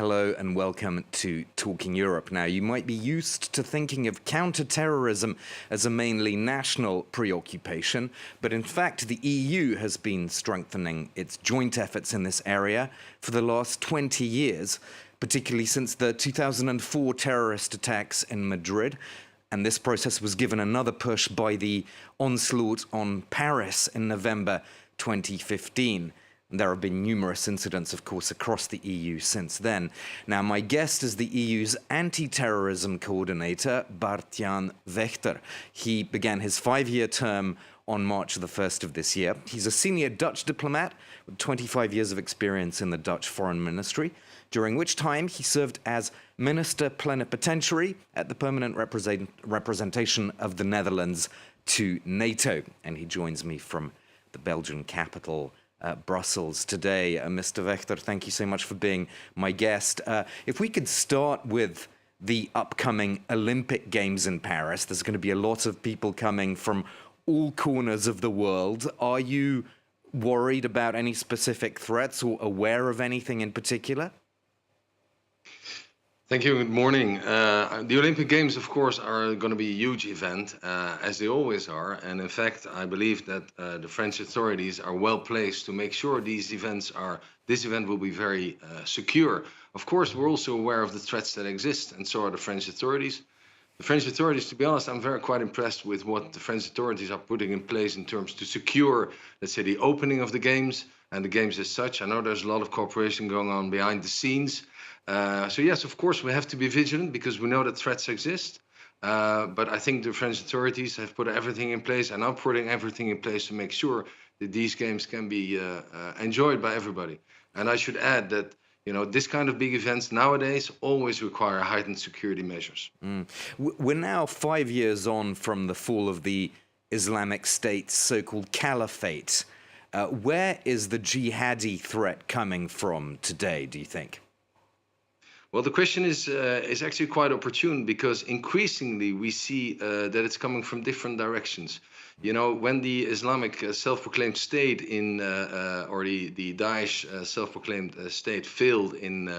Hello and welcome to Talking Europe. Now, you might be used to thinking of counter-terrorism as a mainly national preoccupation, but in fact the EU has been strengthening its joint efforts in this area for the last 20 years, particularly since the 2004 terrorist attacks in Madrid. And this process was given another push by the onslaught on Paris in November 2015. There have been numerous incidents, of course, across the EU since then. Now, my guest is the EU's anti-terrorism coordinator, Bartjan Wegter. He began his 5-year term on March the 1st of this year. He's a senior Dutch diplomat with 25 years of experience in the Dutch Foreign Ministry, during which time he served as Minister Plenipotentiary at the permanent representation of the Netherlands to NATO. And he joins me from the Belgian capital, Brussels today. Mr. Wegter, thank you so much for being my guest. If we could start with the upcoming Olympic Games in Paris, there's going to be a lot of people coming from all corners of the world. Are you worried about any specific threats or aware of anything in particular? Thank you. Good morning. The Olympic Games, of course, are going to be a huge event, as they always are. And in fact, I believe that the French authorities are well placed to make sure this event will be very secure. Of course, we're also aware of the threats that exist, and so are the French authorities. The French authorities, to be honest, I'm quite impressed with what the French authorities are putting in place in terms to secure, let's say, the opening of the Games and the Games as such. I know there's a lot of cooperation going on behind the scenes. So yes, of course, we have to be vigilant because we know that threats exist. But I think the French authorities have put everything in place and are putting everything in place to make sure that these games can be enjoyed by everybody. And I should add that, you know, this kind of big events nowadays always require heightened security measures. We're now 5 years on from the fall of the Islamic State's so-called caliphate. Where is the jihadi threat coming from today, do you think? Well, the question is actually quite opportune because increasingly we see that it's coming from different directions. You know, when the Islamic self-proclaimed state or the Daesh self-proclaimed state failed in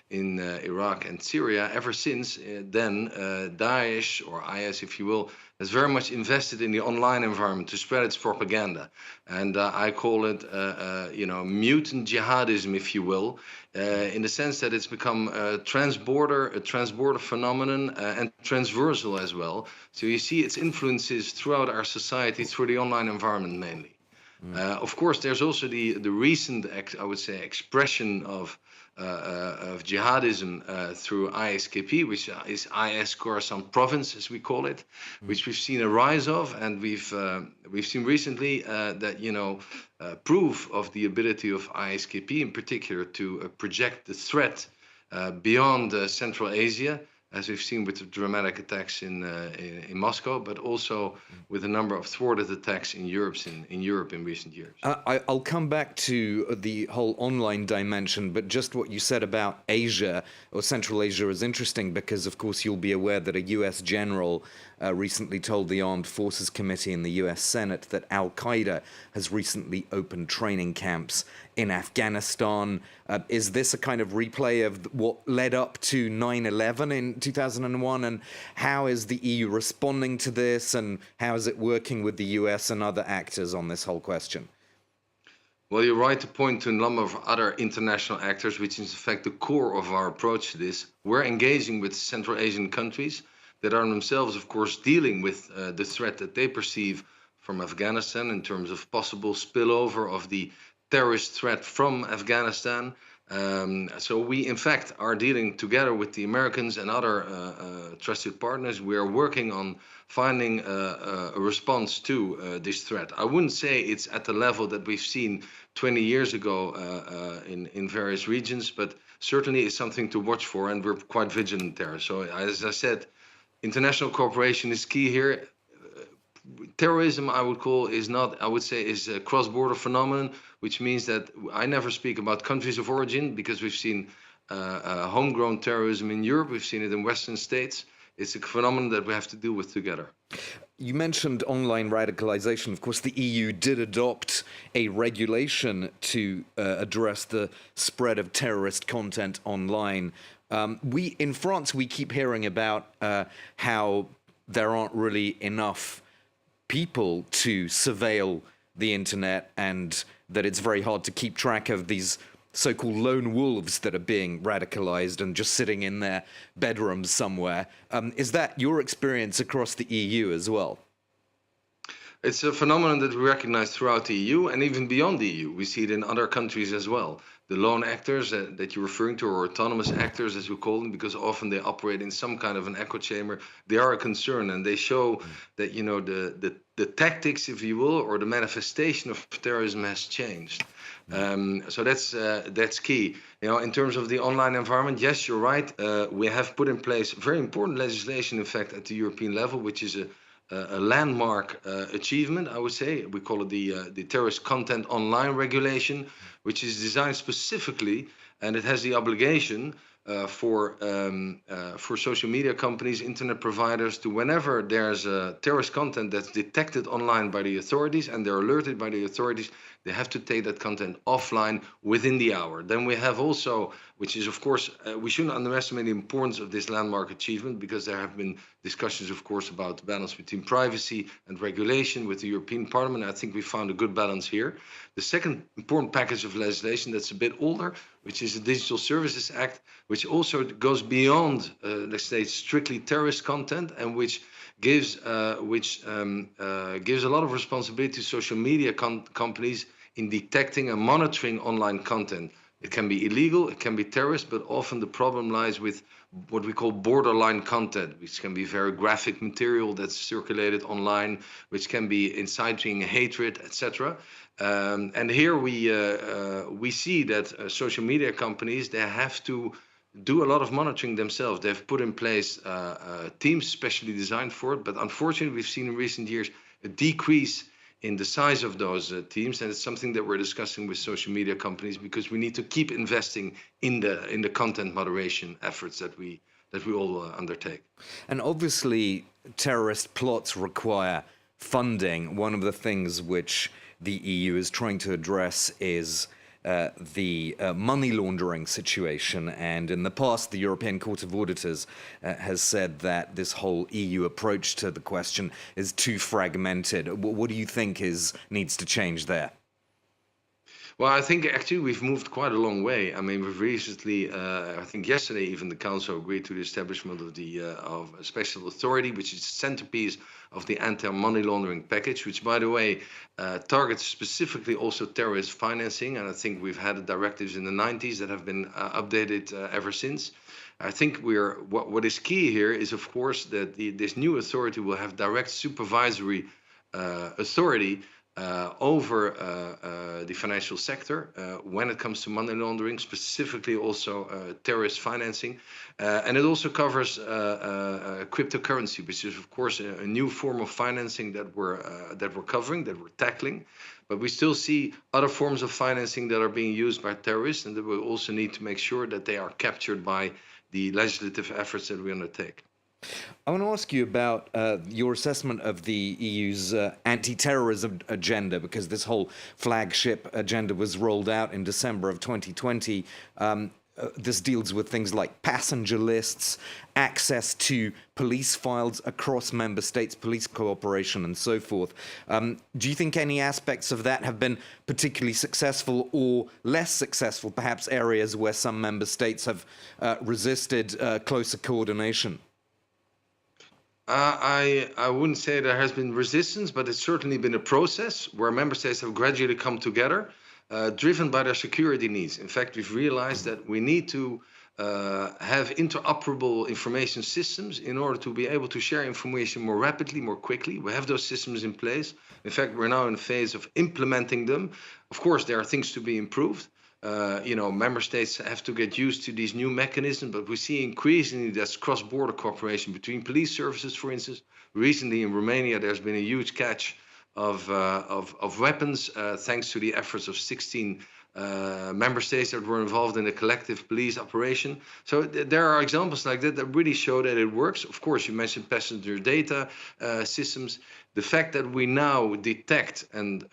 Iraq and Syria, ever since then Daesh, or IS if you will, has very much invested in the online environment to spread its propaganda. And I call it, you know, mutant jihadism, if you will, in the sense that it's become a transborder phenomenon and transversal as well. So you see its influences throughout our society through the online environment mainly. Of course, there's also the recent, I would say, expression of jihadism through ISKP, which is IS Khorasan Province, as we call it, which we've seen a rise of, and we've seen recently that, you know, proof of the ability of ISKP in particular to project the threat beyond Central Asia, as we've seen with the dramatic attacks in Moscow, but also with a number of thwarted attacks in Europe in recent years. I'll come back to the whole online dimension, but just what you said about Asia or Central Asia is interesting because, of course, you'll be aware that a U.S. general recently told the Armed Forces Committee in the U.S. Senate that Al-Qaeda has recently opened training camps in Afghanistan. Is this a kind of replay of what led up to 9/11 in 2001? And how is the EU responding to this? And how is it working with the US and other actors on this whole question? Well, you're right to point to a number of other international actors, which is in fact the core of our approach to this. We're engaging with Central Asian countries that are themselves, of course, dealing with the threat that they perceive from Afghanistan in terms of possible spillover of the terrorist threat from Afghanistan. So we, in fact, are dealing together with the Americans and other trusted partners. We are working on finding a response to this threat. I wouldn't say it's at the level that we've seen 20 years ago in various regions, but certainly it's something to watch for, and we're quite vigilant there. So as I said, international cooperation is key here. Terrorism, I would say, is a cross-border phenomenon, which means that I never speak about countries of origin because we've seen homegrown terrorism in Europe, we've seen it in Western states. it's a phenomenon that we have to deal with together. You mentioned online radicalization. Of course, the EU did adopt a regulation to address the spread of terrorist content online. In France, we keep hearing about how there aren't really enough people to surveil the internet, and that it's very hard to keep track of these so-called lone wolves that are being radicalized and just sitting in their bedrooms somewhere. Is that your experience across the EU as well? It's a phenomenon that we recognize throughout the EU and even beyond the EU. We see it in other countries as well. The lone actors that you're referring to, or autonomous actors as we call them, because often they operate in some kind of an echo chamber, they are a concern, and they show that, you know, the tactics, if you will, or the manifestation of terrorism has changed. So that's key. You know, in terms of the online environment, yes, you're right. We have put in place very important legislation, in fact, at the European level, which is a landmark achievement, I would say. We call it the Terrorist Content Online Regulation, which is designed specifically, and it has the obligation for social media companies, internet providers, to, whenever there's terrorist content that's detected online by the authorities and they're alerted by the authorities, they have to take that content offline within the hour. Then we have also, which is, of course, we shouldn't underestimate the importance of this landmark achievement, because there have been discussions, of course, about the balance between privacy and regulation with the European Parliament. I think we found a good balance here. The second important package of legislation that's a bit older, which is the Digital Services Act, which also goes beyond, let's say, strictly terrorist content, and which gives a lot of responsibility to social media companies in detecting and monitoring online content. It can be illegal, it can be terrorist, but often the problem lies with what we call borderline content, which can be very graphic material that's circulated online, which can be inciting hatred, etc. And here we see that social media companies, they have to do a lot of monitoring themselves. They've put in place teams specially designed for it, but unfortunately, we've seen in recent years a decrease in the size of those teams, and it's something that we're discussing with social media companies, because we need to keep investing in the content moderation efforts that we all undertake. And obviously, terrorist plots require funding. One of the things which the EU is trying to address is the money laundering situation, and in the past the European Court of Auditors has said that this whole EU approach to the question is too fragmented. What do you think needs to change there? Well, I think actually we've moved quite a long way. I mean, we've recently, I think yesterday even, the Council agreed to the establishment of a special authority, which is the centerpiece of the anti-money laundering package, which, by the way, targets specifically also terrorist financing. And I think we've had directives in the 90s that have been updated ever since. I think what is key here is, of course, that this new authority will have direct supervisory authority over the financial sector when it comes to money laundering, specifically also terrorist financing. And it also covers cryptocurrency, which is, of course, a new form of financing that we're covering, that we're tackling. But we still see other forms of financing that are being used by terrorists, and that we also need to make sure that they are captured by the legislative efforts that we undertake. I want to ask you about your assessment of the EU's anti-terrorism agenda, because this whole flagship agenda was rolled out in December of 2020. This deals with things like passenger lists, access to police files across member states, police cooperation, and so forth. Do you think any aspects of that have been particularly successful or less successful, perhaps areas where some member states have resisted closer coordination? I wouldn't say there has been resistance, but it's certainly been a process where member states have gradually come together, driven by their security needs. In fact, we've realized that we need to have interoperable information systems in order to be able to share information more rapidly, more quickly. We have those systems in place. In fact, we're now in a phase of implementing them. Of course, there are things to be improved. Member states have to get used to these new mechanisms, but we see increasingly that's cross-border cooperation between police services, for instance. Recently in Romania, there's been a huge catch of weapons thanks to the efforts of 16 member states that were involved in a collective police operation. So there are examples like that that really show that it works. Of course, you mentioned passenger data systems. The fact that we now detect and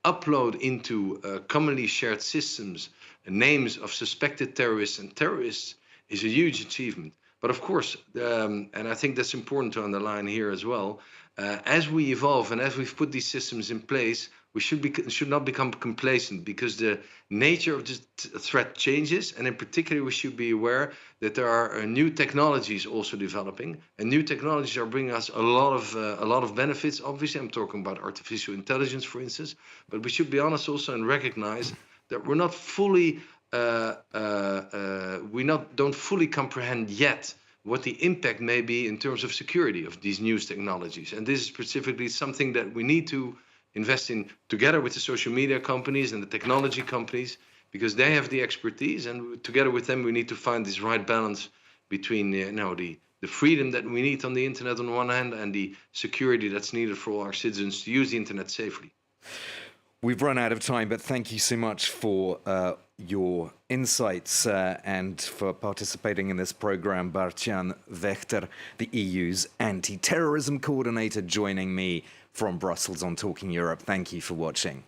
upload into commonly shared systems names of suspected terrorists and terrorists is a huge achievement. But of course, and I think that's important to underline here as well, as we evolve and as we've put these systems in place, we should not become complacent, because the nature of this threat changes, and in particular we should be aware that there are new technologies also developing, and new technologies are bringing us a lot of benefits. Obviously, I'm talking about artificial intelligence, for instance, but we should be honest also and recognize that we're not fully don't fully comprehend yet what the impact may be in terms of security of these new technologies. And this is specifically something that we need to invest in together with the social media companies and the technology companies, because they have the expertise, and together with them we need to find this right balance between the freedom that we need on the internet on one hand and the security that's needed for all our citizens to use the internet safely. We've run out of time, but thank you so much for your insights and for participating in this program. Bartjan Wegter, the EU's anti-terrorism coordinator, joining me from Brussels on Talking Europe. Thank you for watching.